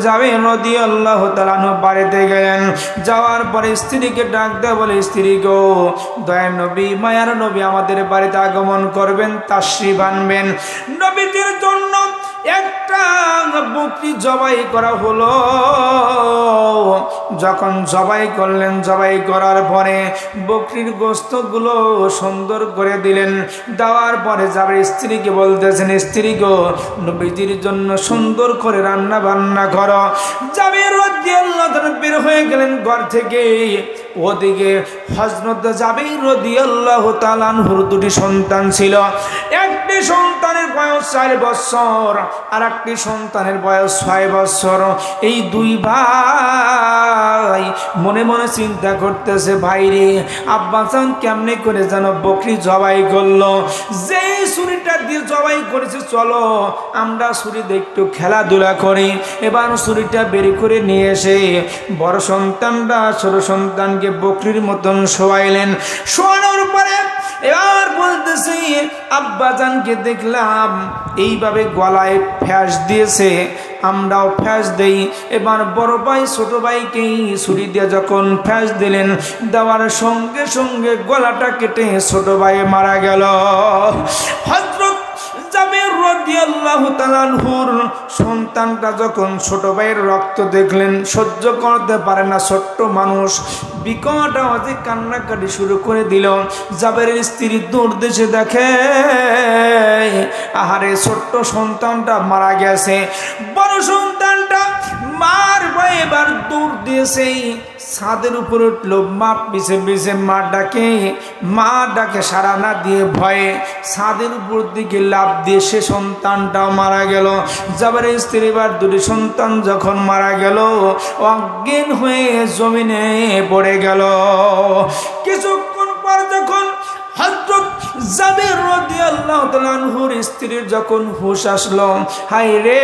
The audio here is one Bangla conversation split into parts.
জাবের রাদিয়াল্লাহু তাআলা বাড়িতে গেলেন। যাওয়ার পরে স্ত্রীকে ডাক দেয়, বলে স্ত্রী গো, দয়ার নবী, মায়ার নবী আমাদের বাড়িতে আগমন করবেন, তাশরীফ আনবেন। নবীদের জন্য একটা বকরি জবাই করা হলো। যখন জবাই করলেন, জবাই করার পরে বকরির গোশতগুলো সুন্দর করে দিলেন। দেওয়ার পরে যাবে স্ত্রীকে বলতেছেন, স্ত্রী গো, নবীজির জন্য সুন্দর করে রান্না বান্না করো। জাবের রাদিয়াল্লাহু তাআলা বের হয়ে গেলেন ঘর থেকে। ওদিকে হযরত জাবের রাদিয়াল্লাহু তাআলা আনহুর দুটি সন্তান ছিল। একটি সন্তানের বয়স 4 বছর, আর একটি সন্তানের বয়স 6 বছর। এই দুই ভাই মনে মনে চিন্তা করতেছে, ভাইরে আব্বাজান কেমনে করে যেন বকরি জবাই করলো। যে ছুরিটা দিয়ে জবাই করেছে, চলো আমরা ছুরি দিয়ে একটু খেলাধুলা করি। এবার ছুরিটা বের করে নিয়ে এসে বড় সন্তানরা ছোট সন্তানকে বকরির মতন শোয়াইলেন। শোয়ানোর পরে এবার বলতেছি, আব্বাজানকে দেখলাম এইভাবে গলায় ফ্যাঁস দিয়েছে, আমরাও ফ্যাঁস দেই। এবার বড় ভাই ছোট ভাইকে ছুরি দিয়ে যখন ফ্যাঁস দিলেন, দেওয়ার সঙ্গে সঙ্গে গলাটা কেটে ছোট ভাই মারা গেল। হযরত জাবের রাদিয়াল্লাহু তাআলা আনহুর সন্তানটা যখন ছোট ভাইয়ের রক্ত দেখলেন, সহ্য করতে পারে না, ছোট্ট মানুষ, বিকট আওয়াজে কান্নাকাটি শুরু করে দিল। জাবেরের স্ত্রী দৌড় দেশে দেখে, আহারে ছোট্ট সন্তানটা মারা গেছে। বড় সন্তানটা মার ভয়ে এবার দৌড় দিয়েছে, ছাদের উপর উঠলো, মা পিছে পিছে মা ডাকে সাড়া না দিয়ে ভয়ে ছাদের উপর দিকে লাফ দিয়ে সে সন্তানটাও মারা গেল। জাবেরের স্ত্রী এবার দুটি সন্তান যখন মারা গেল, অজ্ঞান হয়ে জমিনে পড়ে গেল। কিছুক্ষণ পর যখন হযরত জাবের রাদিয়াল্লাহু তাআলা আনহুর স্ত্রীর যখন হুঁশ আসলো, হায় রে,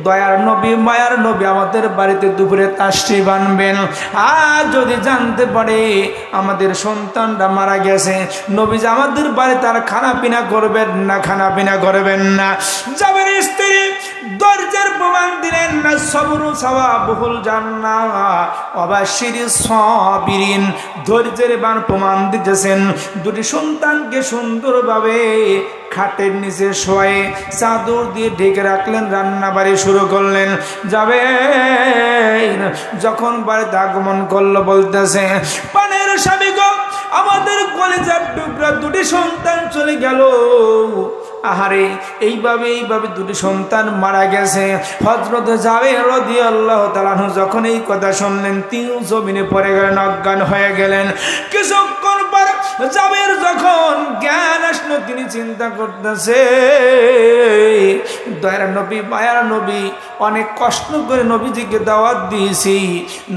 দয়ার নবী, মায়ার নবী আমাদের বাড়িতে দুপুরে তাশরীফ আনবেন। আর যদি জানতে পারে আমাদের সন্তানটা মারা গেছে, নবীজি আমাদের বাড়িতে আর খানা পিনা করবেন না। জাবের স্ত্রী ধৈর্যের প্রমাণ দিলেন না, সবরু সাওয়াবুল জান্নাহ ওয়াবাশশিরিস সাবিরিন, ধৈর্যের বান প্রমাণ দিতেছেন। দুটি সন্তানকে সুন্দরভাবে খাটের নিচে শোয়ে চাদর দিয়ে ঢেকে রাখলেন, রান্না বাড়ি শুরু করলেন। জাবের যখন বাড়িতে আগমন করলো, বলতেছে, পানের স্বামী গো, আমাদের কলিজার টুকরা দুটি সন্তান চলে গেল। আহারে, এইভাবে দুটি সন্তান মারা গেছে। হযরত জাবের রাদিয়াল্লাহু তাআলা আনহু যখন এই কথা শুনলেন, তিনি জমিনে পড়ে গেলেন, অজ্ঞান হয়ে গেলেন। কিছুক্ষণ পর জাবের যখন জ্ঞান আসলো, তিনি চিন্তা করতেছে, দয়ার নবী, মায়ার নবী, অনেক কষ্ট করে নবীজিকে দাওয়াত দিয়েছি,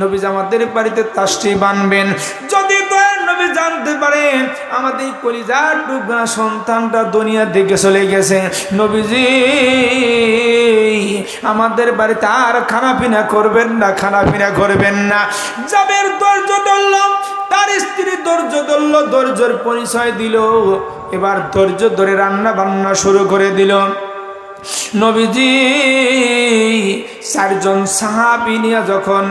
নবীজি আমাদের বাড়িতে তাশরীফ আনবেন। যদি দয়ার নবী জানতে পারেন আমাদের কলিজার টুকরা সন্তানটা দুনিয়া থেকে চলে গেছে, নবীজি আমাদের বাড়িতে আর খানাপিনা করবেন না। জাবের ধৈর্য ধরল, তার স্ত্রী ধৈর্য ধরল, ধৈর্যের পরিচয় দিল। এবার ধৈর্য ধরে রান্না বান্না শুরু করে দিল। নবীজি 4 জন সাহাবী নিয়ে যখন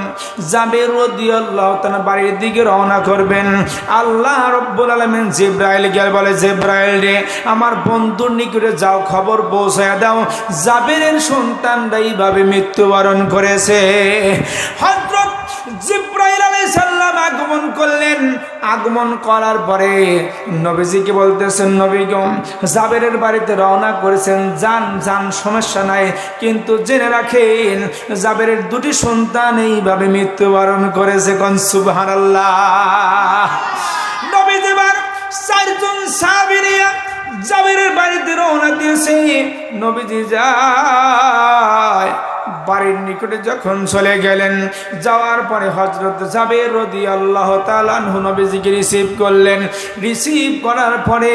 জাবের রাদিয়াল্লাহু তাআলা বাড়ির দিকে রওনা করবেন, আল্লাহ রাব্বুল আলামিন জিবরাইল গেল, বলে, জিবরাইল রে, আমার বন্ধুর নিকটে যাও, খবর পৌঁছায় দাও, জাবেরের সন্তানরা এইভাবে মৃত্যুবরণ করেছে। হযরত জিবরাইল আলাইহিস সালাম আগমন করলেন। আগমন করার পরে নবীজিকে বলতেছেন, নবী গো, জাবেরের বাড়িতে রওনা করেছেন, যান, সমস্যা নাই, কিন্তু জেনে রাখেন জাবেরের দুটি সন্তান এইভাবে মৃত্যুবরণ করেছে। কোন সুবহানাল্লাহ। নবীজি 4 জন সাহাবী নিয়ে জাবেরের বাড়িতে রওনা দিয়েছে। নবীজি যায়, বাড়ির নিকটে যখন চলে গেলেন, যাওয়ার পরে হযরত জাবের রাদিয়াল্লাহু তাআলা আনহু নবীজিকে রিসিভ করলেন। রিসিভ করার পরে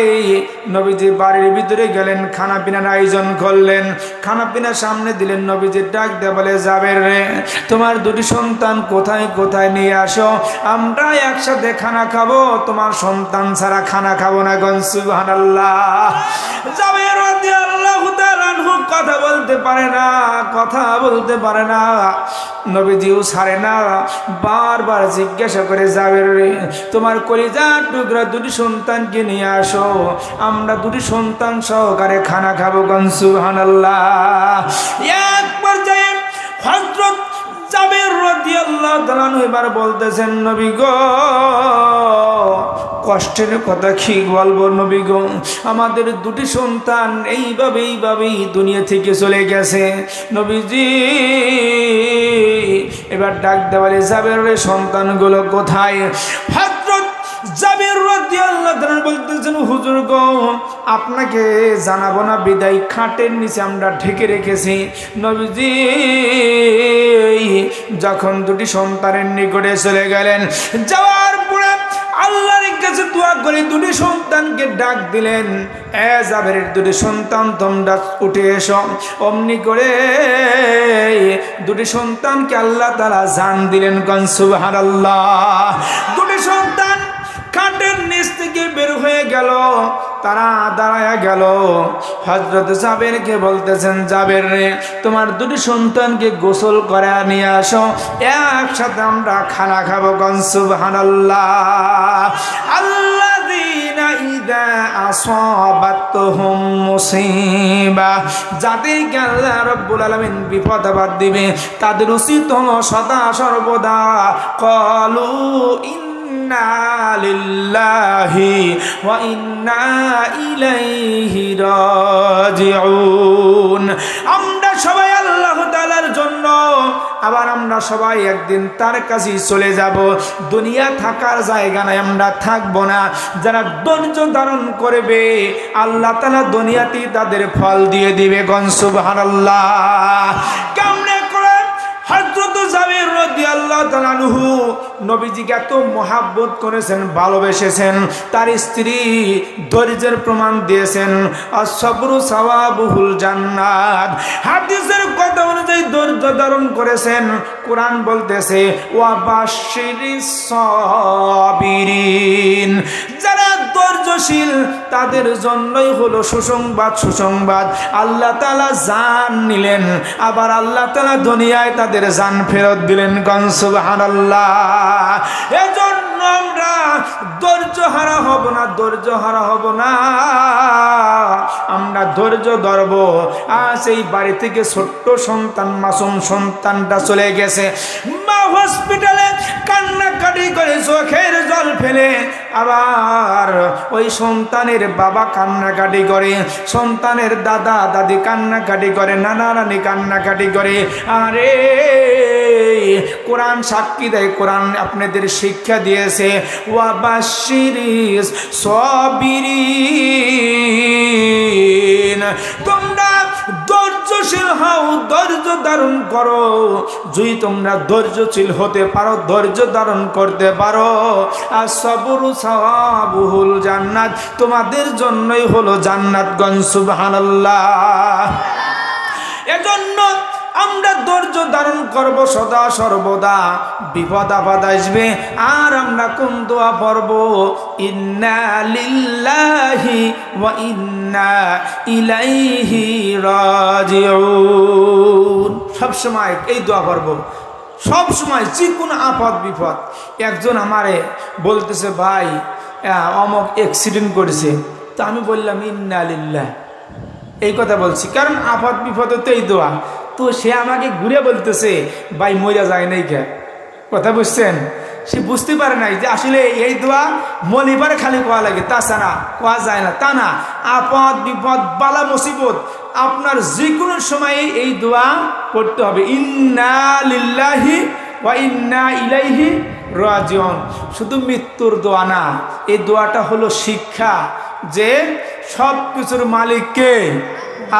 নবীজি বাড়ির ভিতরে গেলেন, খানা পিনার আয়োজন করলেন। খানা পিনা সামনে দিলেন। নবীজি ডাক দিয়ে বলে, জাবের রে, তোমার দুটি সন্তান কোথায় নিয়ে আসো, আমরা একসাথে খানা খাবো, তোমার সন্তান ছাড়া খানা খাবো না। গন সুবহানাল্লাহ। জাবের রাদিয়াল্লাহু তাআলা আনহু কথা বলতে পারে না, কথা বলতে পারে না। নবীজিও ছাড়ে না, বারবার জিজ্ঞাসা করে জাবের রে তোমার কলিজার টুকরা দুটি সন্তানকে নিয়ে আসো, আমরা দুটি সন্তান সহকারে খানা খাবো। সুবহানাল্লাহ। এক পর্যায়ে হযরত জাবের রাদিয়াল্লাহু তাআলা এবার বলতেছেন নবী গো কষ্টের কথা কি বলবো নবী গো, আমাদের দুটি সন্তান এইভাবেই দুনিয়া থেকে চলে গেছে। নবীজি এবার ডাক দেওয়ালে জাবের সন্তানগুলো কোথায়? হযরত জাবের রাদিয়াল্লাহু তাআলা বলতেছেন হুজুর গো আপনাকে জানাবো না বিদায় খাটের নিচে আমরা ঢেকে রেখেছি। নবীজি যখন দুটি সন্তানের নিকটে চলে গেলেন, যাওয়ার পরে আল্লাহর কাছে দোয়া করে দুটি সন্তানকে ডাক দিলেন, এ জাবেরের দুটি সন্তান তোমরা উঠে এসো। অমনি করে দুটি সন্তানকে আল্লাহ তাআলা জান দিলেন। সুবহানাল্লাহ। দুটি সন্তান খাটের নিচ থেকে বের হয়ে গেল, তারা দাঁড়ায়া গেল। হযরত জাবেরকে বলতেছেন জাবের রে তোমার দুটি সন্তানকে গোসল করে নিয়ে আসো, একসাথে আমরা খানা খাবো। সুবহানাল্লাহ। আল্লাযীনা ইযা আসাবাতহুম মুসিবা, যাদেরকে আল্লাহ রাব্বুল আলামিন বিপদ আপদ দিবে তাদের উচিত হলো সদা সর্বদা ক্বালু ইন্না লিল্লাহি ওয়া ইন্না ইলাইহি রাজিউন। আমরা সবাই আল্লাহ তাআলার জন্য, আবার আমরা সবাই একদিন তার কাছে চলে যাব। দুনিয়া থাকার জায়গা নাই, আমরা থাকবো না। যারা ধৈর্য ধারণ করবে আল্লাহ তাআলা দুনিয়াতেই তাদের ফল দিয়ে দিবে। সুবহানাল্লাহ। কেমনে করে হযরত জাবের রাদিয়াল্লাহু তাআলা আনহু নবীজিকে এত মহাব্বত করেছেন, ভালোবেসেছেন। তার স্ত্রী ধৈর্যের প্রমাণ দিয়েছেন। as-sabru sawabuhul জান্নাত। হাদিসের কথা অনুযায়ী ধৈর্য ধারণ করেছেন। কোরআন বলতেছে ওয়া বাশশিরিস সাবিরিন, যারা ধৈর্যশীল তাদের জন্যই হলো সুসংবাদ। সুসংবাদ আল্লাহ তাআলা জান নিলেন, আবার আল্লাহ তাআলা দুনিয়ায় তাদের জান ফেরত দিলেন। সুবহানাল্লাহ। এজন্য আমরা ধৈর্য হারা হব না, ধৈর্য হারা হব না, আমরা ধৈর্য ধরব। আজ এই বাড়ি থেকে ছোট্ট সন্তান মাসুম সন্তানটা চলে গেছে, মা হসপিটালে কান্নাকাটি করে চোখের জল ফেলে, আবার ওই সন্তানের বাবা কান্নাকাটি করে, সন্তানের দাদা দাদি কান্নাকাটি করে, নানা নানি কান্নাকাটি করে। আরে কোরআন সাক্ষী দেয়, কোরআন আপনাদের শিক্ষা দিয়েছে ওয়া বাশশিরিস সাবিরিন, তোমরা ধৈর্যশীল হও, ধৈর্য ধারণ করো। যদি তোমরা ধৈর্যশীল হতে পারো, ধৈর্য ধারণ করতে পারো, আর সবরু সাওয়াবুহুল জান্নাত, তোমাদের জন্যই হলো জান্নাত। সুবহানাল্লাহ। এজন্য আমরা ধৈর্য ধারণ করব সদা সর্বদা। বিপদ আপদ আসবে আর আমরা কোন দোয়া পড়ব? ইন্না লিল্লাহি ওয়া ইন্না ইলাইহি রাজিউন। সবসময় এই দোয়া পড়ব, সব সময় যে কোনো আপদ বিপদ। একজন আমারে বলতেছে ভাই অমুক অ্যাক্সিডেন্ট করেছে, তো আমি বললাম ইন্না লিল্লাহ, এই কথা বলছি কারণ আপদ বিপদ তো এই দোয়া। তো সে আমাকে ঘুরে বলতেছে ভাই মইরা যায় নাই কে, কথা বুঝছেন? সে বুঝতে পারে নাই যে আসলে এই দোয়া মলিবারে খালি কোয়া লাগে, তাছাড়া কোয়া যায় না। তা না, আপদ বিপদ বালা মুসিবত আপনার যে কোনো সময়ে এই দোয়া পড়তে হবে, ইন্না লিল্লাহি ওয়া ইন্না ইলাইহি রাজিউন। শুধু মৃত্যুর দোয়া না, এই দোয়াটা হলো শিক্ষা যে সব কিছুর মালিককে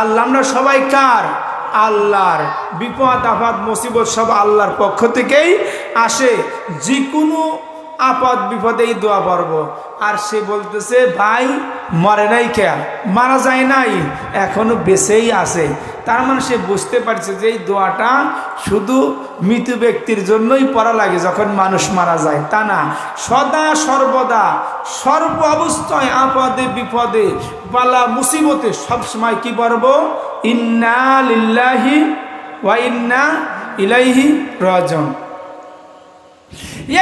আল্লাহ। আমরা সবাই কার? আল্লাহর। বিপদ আপদ মুসিবত সব আল্লাহর পক্ষ থেকেই আসে। যে কোনো আপদ বিপদেই দোয়া পড়বো। আর সে বলতেছে ভাই মরে নাই, কে মারা যায় নাই, এখনো বেঁচেই আছে। তার মানে সে বুঝতে পারছে যে এই দোয়াটা শুধু মৃত ব্যক্তির জন্যই পড়া লাগে, যখন মানুষ মারা যায় তা না। সদা সর্বদা সর্ব অবস্থায় আপদে বিপদে বালা মুসিবতে সবসময় কি পড়বো? ইন্না লিল্লাহি ওয়া ইন্না ইলাইহি রাজিউন,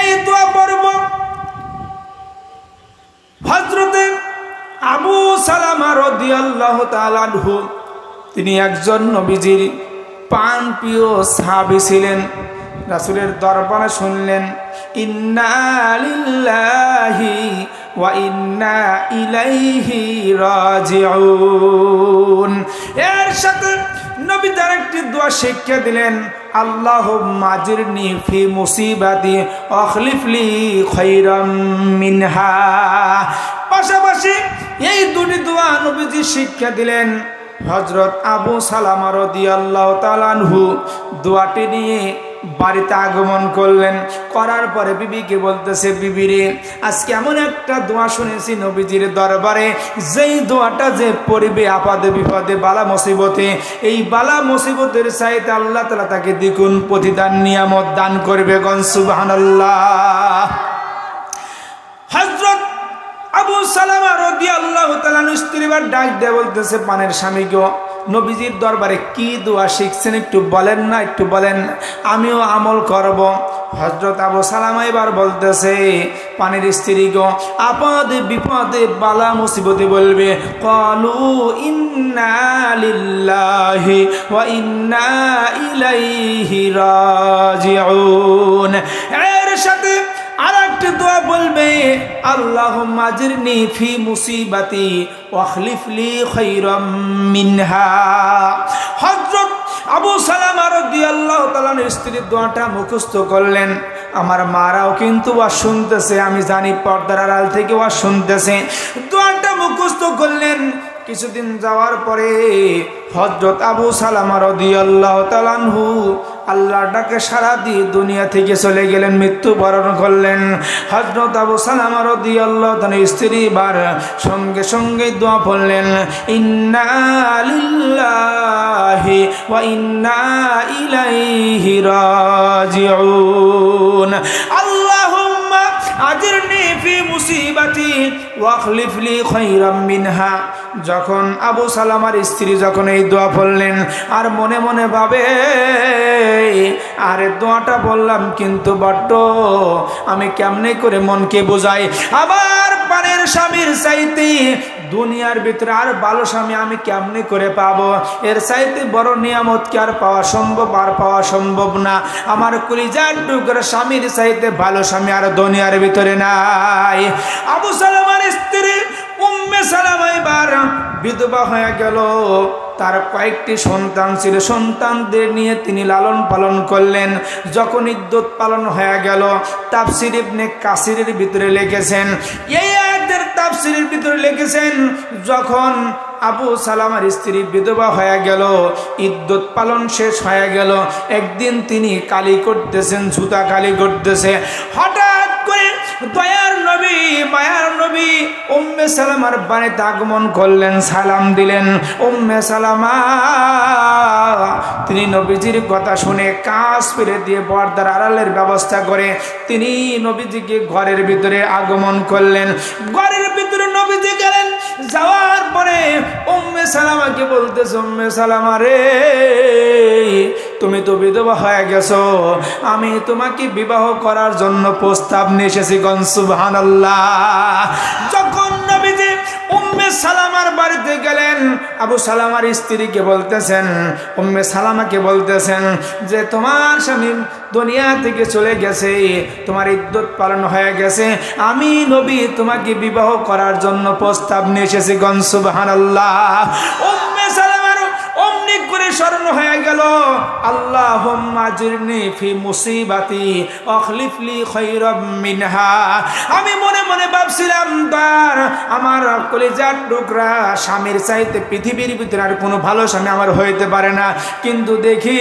এই দোয়া পড়ব। হযরতে আবু সালামা রাদিয়াল্লাহু তাআলা আনহু, তিনি একজন নবীজির প্রাণপ্রিয় সাহাবী ছিলেন। রাসূলের দরবারে শুনলেন ইন্না লিল্লাহি ওয়া ইন্না ইলাইহি রাজিউন, এর সাথে নবী তার একটি দোয়া শিক্ষা দিলেন, আল্লাহুম্মা আজিরনি ফি মুসিবাতি আখলিফ লি খায়রাম মিনহা। পাশাপাশি এই দুটি দোয়া নবীজি শিক্ষা দিলেন। হযরত আবু সালামা রাদিয়াল্লাহু তাআলা আনহু দোয়াটি নিয়ে বাড়িতে আগমন করলেন। করার পরে বিবিকে বলতেছে, বিবি রে, আজকে এমন একটা দোয়া শুনেছি নবীজির দরবারে, যেই দোয়াটা যে পড়বে আপদে বিপদে বালা মুসিবতে, এই বালা মুসিবতের চাইতে আল্লাহ তাআলা তাকে দ্বিগুণ প্রতিদান নিয়ামত দান করবে। গণ সুবহানাল্লাহ। হযরত আবু সালামা রাদিয়াল্লাহু তাআলা স্ত্রীবার ডাক দিয়ে বলতেছে, পানের স্বামী গো, নবীজির দরবারে কি দোয়া শিখছেন একটু বলেন না, একটু বলেন, আমিও আমল করব। হযরত আবু সালামা এবার বলতেছে, পানের স্ত্রী গো, আপদে বিপদে বালা মুসিবতে বলবে ক্বালু ইন্না লিল্লাহি ওয়া ইন্না ইলাইহি রাজিউন, এর সাথে আরেকটি দোয়া বলবে, আল্লাহুম্মা আজিরনি ফি মুসিবাতি ওয়া আখলিফ লি খায়রাম মিনহা। হযরত আবু সালামা রাদিয়াল্লাহু তাআলা স্ত্রীর দোয়াটা মুখস্থ করলেন। আমার মারাও কিন্তু ওয়া শুনতেছে, আমি জানি পর্দার আড়াল থেকে ওয়া শুনতেছে। দোয়াটা মুখস্থ করলেন। কিছুদিন যাওয়ার পরে হযরত আবু সালামা রাদিয়াল্লাহু তাআলা আনহু আল্লাহর ডাকে সাড়া দিয়ে দুনিয়া থেকে চলে গেলেন, মৃত্যুবরণ করলেন। হযরত আবু সালামা রাদিয়াল্লাহু তাআলা স্ত্রী বার সঙ্গে সঙ্গে দোয়া পড়লেন, ইন্না লিল্লাহি ওয়া ইন্না ইলাইহি রাজিউন, আল্লাহুম্মা আজিরনি ফি মুসিবাতি ওয়া আখলিফ লি খায়রাম মিনহা। যখন আবু সালামার স্ত্রী যখন এই দোয়া পড়লেন, আর মনে মনে ভাবে, আরে দোয়াটা বললাম কিন্তু বড্ড আমি কেমনে করে মনকে বোঝাই, আবার পানের স্বামীর চাইতে দুনিয়ার ভিতরে আর ভালো স্বামী আমি কেমনে করে পাবো, এর চাইতে বড় নিয়ামত কি আর পাওয়া সম্ভব? আর পাওয়া সম্ভব না। আমার কলিজার টুকরা স্বামীর চাইতে ভালো স্বামী আর দুনিয়ার ভিতরে নাই। আবু সালামার স্ত্রী উম্মে সালামা এবার বিধবা হয়ে গেল। তার কয়েকটি সন্তান ছিল, সন্তানদের নিয়ে তিনি লালন পালন করলেন। যখন ইদ্যত পালন হয়ে গেল, তাফসীর ইবনে কাসিরের ভিতরে লিখেছেন, এই আয়াতের তাফসীরের ভিতরে লিখেছেন, যখন আবু সালামার স্ত্রী বিধবা হয়ে গেল, ইদ্যত পালন শেষ হয়ে গেল, একদিন তিনি কালি করতেছেন, জুতা কালি করতেছে। হঠাৎ করে দয়ার নবী মায়ার নবী উম্মে সালামার বাড়িতে আগমন করলেন, সালাম দিলেন। উম্মে সালামা তিনি নবীজির কথা শুনে কাজ ফিরে দিয়ে পর্দার আড়ালের ব্যবস্থা করে তিনি নবীজিকে ঘরের ভিতরে আগমন করলেন। ঘরের ভিতরে নবীজি গেলেন, যাওয়ার পরে উম্মে সালামাকে বলতেছে, উম্মে সালামা রে, তুমি তো বিধবা হয়ে গেছো, আমি তোমাকে বিবাহ করার জন্য প্রস্তাব নিয়ে এসেছি। গণ সুবহানাল্লাহ। যখন নবীজি উম্মে সালামার বাড়িতে গেলেন, আবু সালামার স্ত্রীকে বলতেছেন, উম্মে সালামাকে বলতেছেন যে তোমার স্বামী দুনিয়া থেকে চলে গেছে, তোমার ইদ্যত পালন হয়ে গেছে, আমি নবী তোমাকে বিবাহ করার জন্য প্রস্তাব নিয়ে এসেছি। গণ সুবহানাল্লাহ। উম্মে সালামার অমনি করে স্মরণ হয়ে গেল, আল্লাহুম্মা আজিরনি ফি মুসিবাতি আখলিফ লি খায়রাম মিনহা। আমি মনে মনে ভাবছিলাম, তার আমার কলিজার টুকরা স্বামীর চাইতে পৃথিবীর ভিতরে আর কোনো ভালো স্বামী আমার হইতে পারে না। কিন্তু দেখি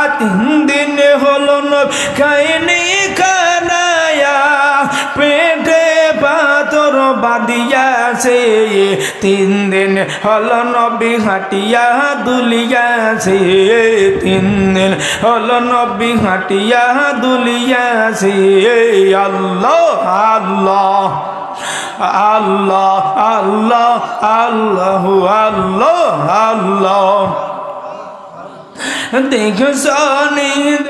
খাইনি খানায়া পেটে পাথর বাঁধিয়াছে 3 দিন হলো নবী হাঁটিয়া দুলিয়াছে 3 দিন হলো নবী হাঁটিয়া দুলিয়াছে আল্লাহ আল্লাহ আল্লাহ আল্লাহ আল্লাহ আল্লাহ আল্লাহ দেখো